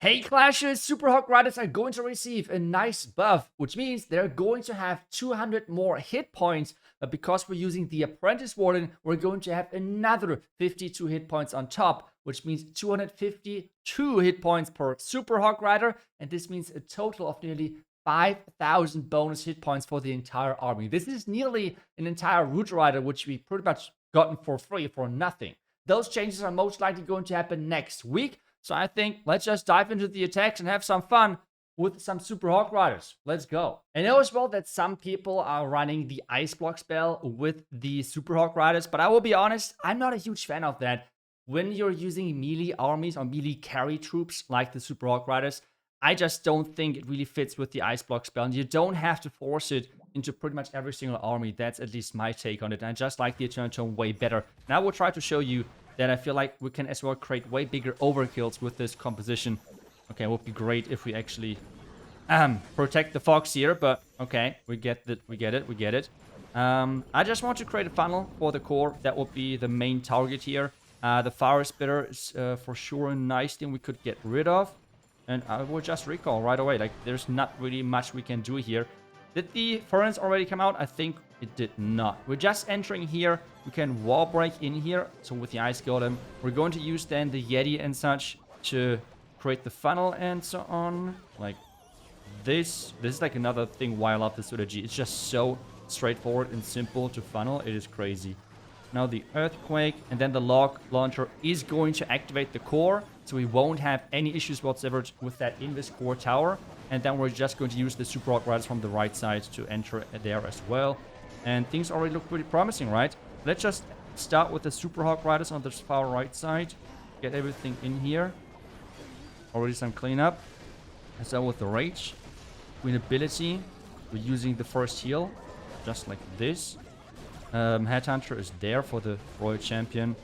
Hey Clashers, Super Hog Riders are going to receive a nice buff, which means they're going to have 200 more hit points. But because we're using the Apprentice Warden, we're going to have another 52 hit points on top, which means 252 hit points per Super Hog Rider. And this means a total of nearly 5,000 bonus hit points for the entire army. This is nearly an entire Root Rider, which we pretty much gotten for free for nothing. Those changes are most likely going to happen next week. So I think let's just dive into the attacks and have some fun with some Super Hog Riders. Let's go. I know as well that some people are running the Ice Block spell with the Super Hog Riders, but I will be honest, I'm not a huge fan of that. When you're using melee armies or melee carry troops like the Super Hog Riders, I just don't think it really fits with the Ice Block spell. And you don't have to force it into pretty much every single army. That's at least my take on it. And I just like the Eternal Tome way better. And I will try to show you that I feel like we can as well create way bigger overkills with this composition. Okay, it would be great if we actually protect the Fox here, but okay, we get it. I just want to create a funnel for the core. That would be the main target here. The Fire Spitter is for sure a nice thing we could get rid of. And I will just recall right away. Like, there's not really much we can do here. Did the Furnace already come out? I think it did not. We're just entering here. We can wall break in here. So with the Ice Golem, we're going to use then the Yeti and such to create the funnel and so on. Like this. This is like another thing why I love this strategy. It's just so straightforward and simple to funnel. It is crazy. Now the Earthquake and then the Log Launcher is going to activate the core. So we won't have any issues whatsoever with that Invis core tower. And then we're just going to use the Super Hog Riders from the right side to enter there as well. And things already look pretty promising, right? Let's just start with the Super Hog Riders on the far right side. Get everything in here. Already some cleanup. And so with the Rage. Queen ability. We're using the first heal. Just like this. Headhunter is there for the Royal Champion.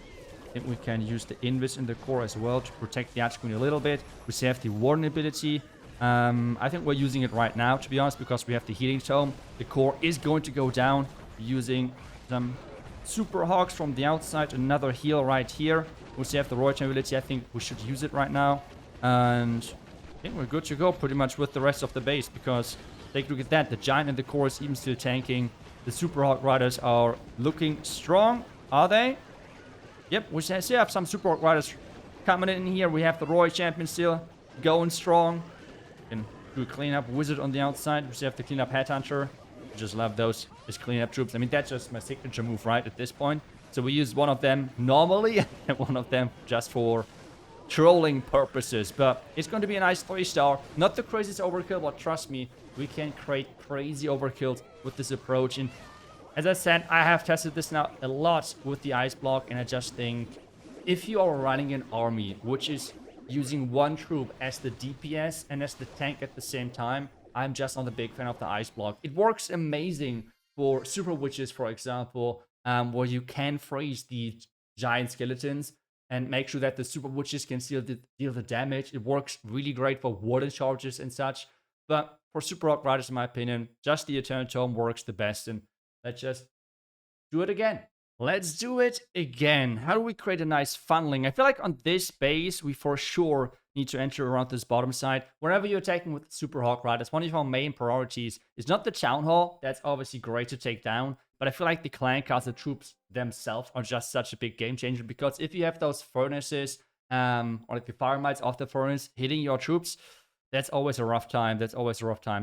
I think we can use the Invis in the core as well to protect the Archqueen a little bit. We still have the Warden ability. I think we're using it right now, to be honest, because we have the Healing Tome. The core is going to go down using some Super Hogs from the outside. Another heal right here. We still have the Royal Champion ability. I think we should use it right now. And I think we're good to go pretty much with the rest of the base, because take a look at that. The Giant and the core is even still tanking. The Super Hog Riders are looking strong. Are they? Yep, we still have some Super Hog Riders coming in here. We have the Royal Champion still going strong. Can do a cleanup wizard on the outside. We still have the cleanup Headhunter. I just love those as cleanup troops. I mean, that's just my signature move, right, at this point. So we use one of them normally and one of them just for trolling purposes. But it's going to be a nice 3-star. Not the craziest overkill, but trust me, we can create crazy overkills with this approach. And as I said, I have tested this now a lot with the Ice Block, and I just think if you are running an army which is using one troop as the DPS and as the tank at the same time, I'm just not a big fan of the Ice Block. It works amazing for Super Witches, for example, where you can freeze the giant skeletons and make sure that the Super Witches can still deal the damage. It works really great for Warden charges and such. But for Super Hog Riders, in my opinion, just the Eternal Tome works the best. And let's just do it again. Let's do it again. How do we create a nice funneling? I feel like on this base, we for sure need to enter around this bottom side. Whenever you're attacking with Super Hog Riders, one of our main priorities is not the Town Hall. That's obviously great to take down. But I feel like the Clan Castle troops themselves are just such a big game changer. Because if you have those furnaces, or like the fire mites off the furnace hitting your troops, that's always a rough time.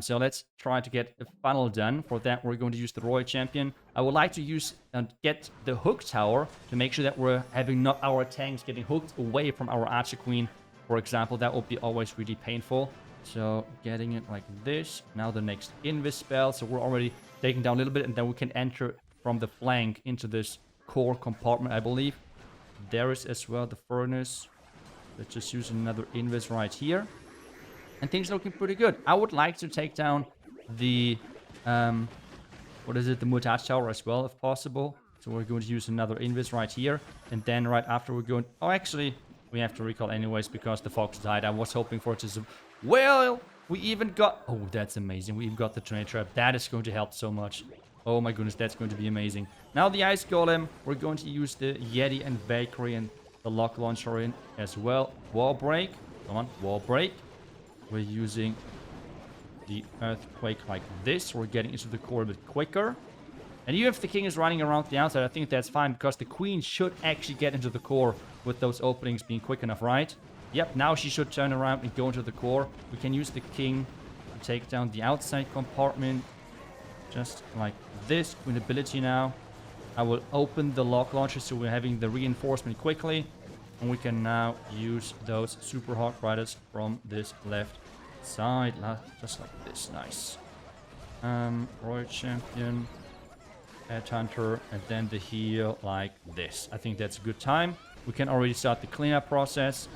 So let's try to get a funnel done. For that, we're going to use the Royal Champion. I would like to use and get the hook tower to make sure that we're having not our tanks getting hooked away from our Archer Queen, for example. That would be always really painful. So getting it like this. Now the next Invis spell. So we're already taking down a little bit, and then we can enter from the flank into this core compartment, I believe. There is as well the furnace. Let's just use another Invis right here. And things are looking pretty good. I would like to take down the, the Mutaj Tower as well, if possible. So we're going to use another Invis right here. And then right after we're going... Oh, actually, we have to recall anyways because the Fox died. I was hoping for it to... Well, we even got... Oh, that's amazing. We even got the Tornado Trap. That is going to help so much. Oh my goodness, that's going to be amazing. Now the Ice Golem. We're going to use the Yeti and Bakery and the Lock Launcher in as well. Wall Break. Come on, wall break. We're using the earthquake like this. We're getting into the core a bit quicker. And even if the king is running around the outside, I think that's fine, because the queen should actually get into the core with those openings being quick enough, right? Yep, now she should turn around and go into the core. We can use the king to take down the outside compartment. Just like this. Queen ability now. I will open the lock launcher so we're having the reinforcement quickly. And we can now use those Super Hog Riders from this left side. Just like this. Nice. Royal Champion. Headhunter. And then the heal like this. I think that's a good time. We can already start the cleanup process.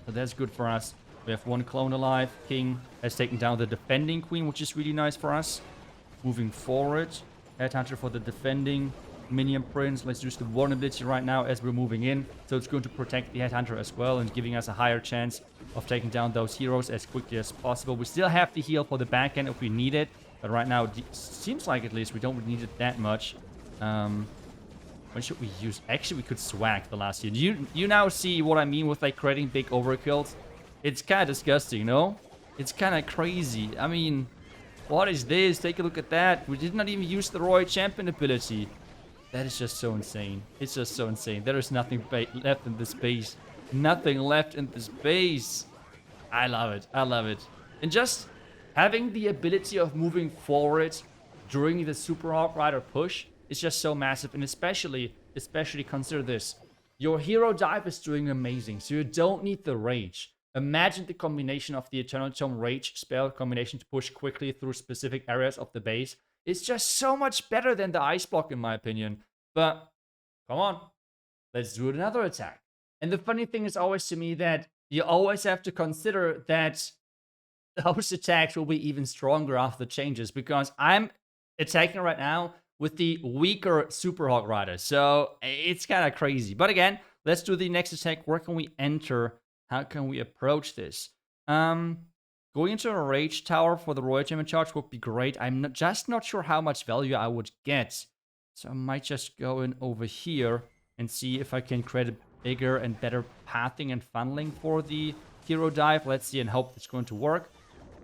So that's good for us. We have one clone alive. King has taken down the defending queen, which is really nice for us. Moving forward. Headhunter for the defending minion prince. Let's use the vulnerability right now as we're moving in. So it's going to protect the headhunter as well and giving us a higher chance of taking down those heroes as quickly as possible. We still have the heal for the back end if we need it. But right now, it seems like at least we don't need it that much. What should we use? Actually, we could swag the last heal. You now see what I mean with like creating big overkills? It's kind of disgusting, no? It's kind of crazy. I mean, what is this? Take a look at that. We did not even use the Royal Champion ability. That is just so insane. It's just so insane. There is nothing left in this base. Nothing left in this base. I love it. I love it. And just having the ability of moving forward during the Super Hog Rider push is just so massive. And especially consider this. Your hero dive is doing amazing. So you don't need the rage. Imagine the combination of the Eternal Tome Rage spell combination to push quickly through specific areas of the base. It's just so much better than the Ice Block in my opinion. But, come on. Let's do another attack. And the funny thing is always to me that you always have to consider that those attacks will be even stronger after the changes. Because I'm attacking right now with the weaker Super Hog Rider. So, it's kind of crazy. But again, let's do the next attack. Where can we enter? How can we approach this? Going into a Rage Tower for the Royal Champion charge would be great. I'm just not sure how much value I would get. So I might just go in over here and see if I can create a bigger and better pathing and funneling for the hero dive. Let's see and hope it's going to work.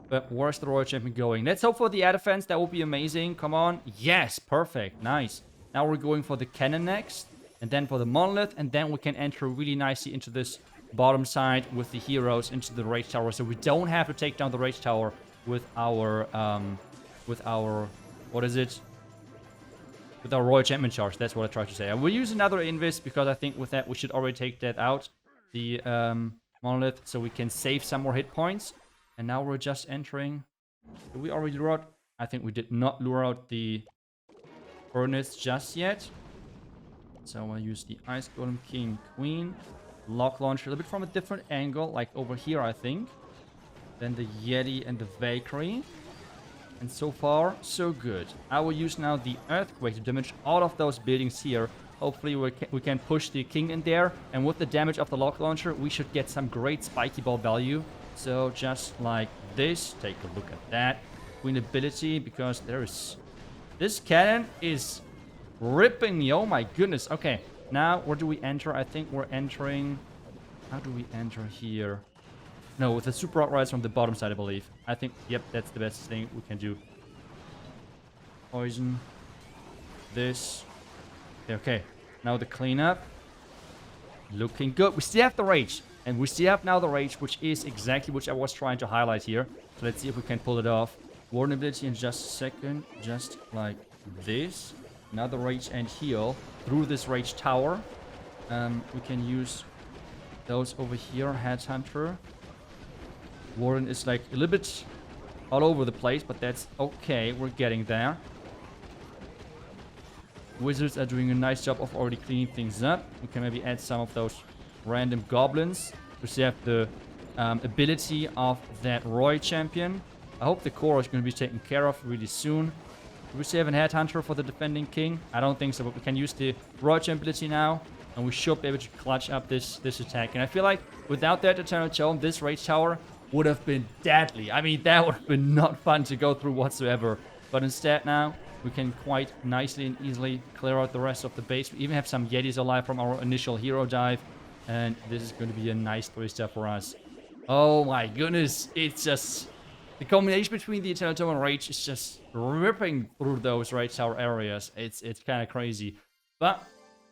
But where's the Royal Champion going? Let's hope for the air defense. That would be amazing. Come on. Yes, perfect. Nice. Now we're going for the cannon next. And then for the monolith. And then we can enter really nicely into this bottom side with the heroes into the Rage Tower, so we don't have to take down the Rage Tower with our what is it? With our Royal Champion charge. That's what I tried to say. I will use another Invis because I think with that we should already take that out, the monolith, so we can save some more hit points. And now we're just entering. Did we already lure out? I think we did not lure out the furnace just yet. So I'll use the Ice Golem King Queen. Lock launcher a little bit from a different angle, like over here, I think. Then the Yeti and the Valkyrie. And so far, so good. I will use now the Earthquake to damage all of those buildings here. Hopefully we can push the King in there. And with the damage of the Lock launcher, we should get some great Spiky Ball value. So just like this, take a look at that. Queen ability, because there is... This cannon is ripping me, oh my goodness. Okay. Now, where do we enter? I think we're entering... How do we enter here? No, with the Super Hog Riders from the bottom side, I believe. I think, yep, that's the best thing we can do. Poison. This. Okay, now the cleanup. Looking good. We still have the Rage. And we still have now the Rage, which is exactly what I was trying to highlight here. So let's see if we can pull it off. Vulnerability in just a second. Just like this. Another Rage and heal through this Rage Tower. We can use those over here. Headhunter. Warden is like a little bit all over the place, but that's okay. We're getting there. Wizards are doing a nice job of already cleaning things up. We can maybe add some of those random goblins to have the ability of that Royal Champion. I hope the core is going to be taken care of really soon. Do we still have a Headhunter for the defending king? I don't think so, but we can use the Royal Champion ability now. And we should be able to clutch up this attack. And I feel like without that Eternal Tome, this Rage Tower would have been deadly. I mean, that would have been not fun to go through whatsoever. But instead now, we can quite nicely and easily clear out the rest of the base. We even have some Yetis alive from our initial hero dive. And this is going to be a nice 3-star for us. Oh my goodness. It's just... The combination between the Eternal Tome and Rage is just ripping through those Rage Tower areas. It's kind of crazy. But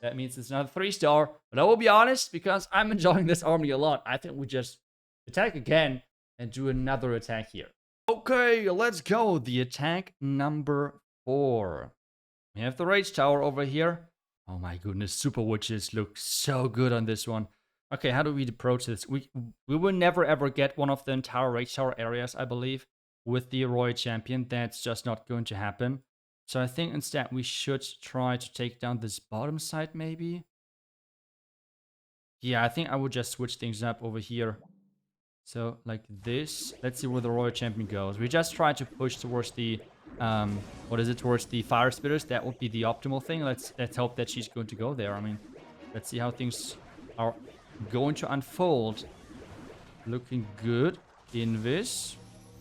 that means it's not a 3-star. But I will be honest, because I'm enjoying this army a lot. I think we just attack again and do another attack here. Okay, let's go. The attack number 4. We have the Rage Tower over here. Oh my goodness, Super Witches look so good on this one. Okay, how do we approach this? We will never ever get one of the entire Rage Tower areas, I believe, with the Royal Champion. That's just not going to happen. So I think instead we should try to take down this bottom side, maybe. Yeah, I think I would just switch things up over here. So, like this. Let's see where the Royal Champion goes. We just try to push towards the... towards the Fire Spitters. That would be the optimal thing. Let's hope that she's going to go there. I mean, let's see how things are going to unfold. Looking good. Invis.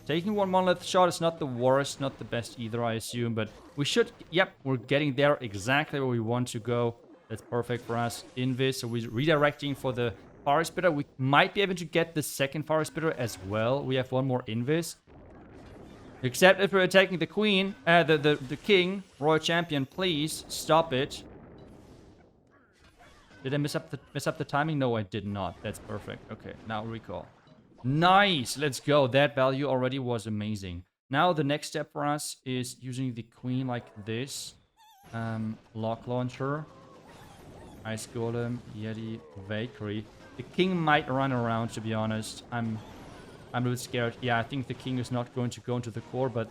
Taking one monolith shot is not the worst, not the best either, I assume. But we should... Yep, we're getting there exactly where we want to go. That's perfect for us. Invis. So we're redirecting for the Fire Spitter. We might be able to get the second Fire Spitter as well. We have one more Invis. Except if we're attacking the queen, the king, Royal Champion, please stop it. Did I miss up the timing? No, I did not. That's perfect. Okay, now recall. Nice, let's go. That value already was amazing. Now the next step for us is using the queen like this. Lock launcher, Ice Golem, Yeti, Valkyrie. The king might run around, to be honest. I'm a bit scared. Yeah, I think the king is not going to go into the core, but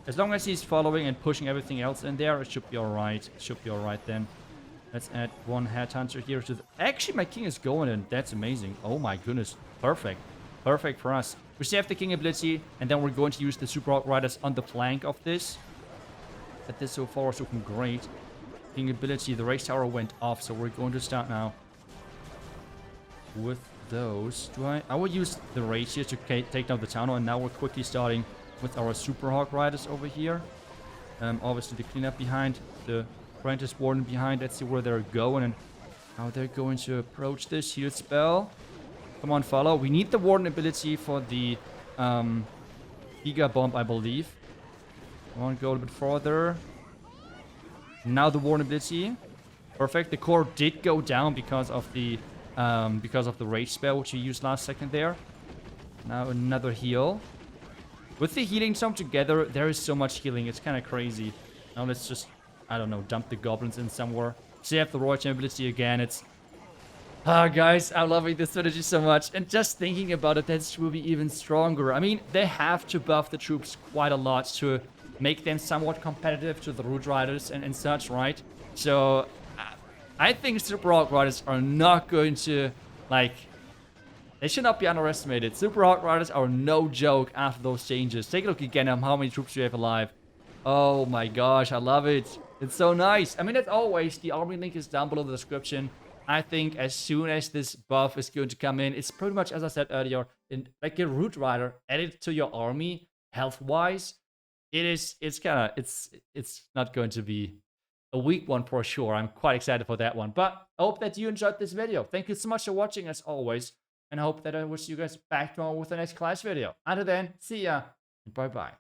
as long as he's following and pushing everything else in there, it should be alright. It should be alright then. Let's add one headhunter here to the... Actually, my king is going in. That's amazing. Oh my goodness. Perfect. Perfect for us. We still have the king ability, and then we're going to use the Super Hog Riders on the flank of this. But this so far is looking great. King ability, the Rage Tower went off, so we're going to start now with those. I will use the Rage here to take down the town hall, and now we're quickly starting with our Super Hog Riders over here. Obviously the cleanup behind, the Apprentice Warden behind. Let's see where they're going and how they're going to approach this heal spell. Come on, follow. We need the Warden ability for the Giga Bomb, I believe. I want to go a little bit further. Now the Warden ability. Perfect. The core did go down because of the rage spell which you used last second there. Now another heal. With the healing tome together, there is so much healing. It's kind of crazy. Now let's just, I don't know, dump the goblins in somewhere. So you have the Royal Champion ability again. It's... Ah, guys, I'm loving this strategy so much. And just thinking about it, that will be even stronger. I mean, they have to buff the troops quite a lot to make them somewhat competitive to the Root Riders and such, right? So, I think Super Hog Riders are not going to, like... They should not be underestimated. Super Hog Riders are no joke after those changes. Take a look again at how many troops you have alive. Oh my gosh, I love it. It's so nice. I mean, as always, the army link is down below in the description. I think as soon as this buff is going to come in, it's pretty much, as I said earlier, like a Root Rider added to your army, health-wise. It's not going to be a weak one for sure. I'm quite excited for that one. But I hope that you enjoyed this video. Thank you so much for watching, as always. And I hope that I will see you guys back tomorrow with the next class video. Until then, see ya, and bye-bye.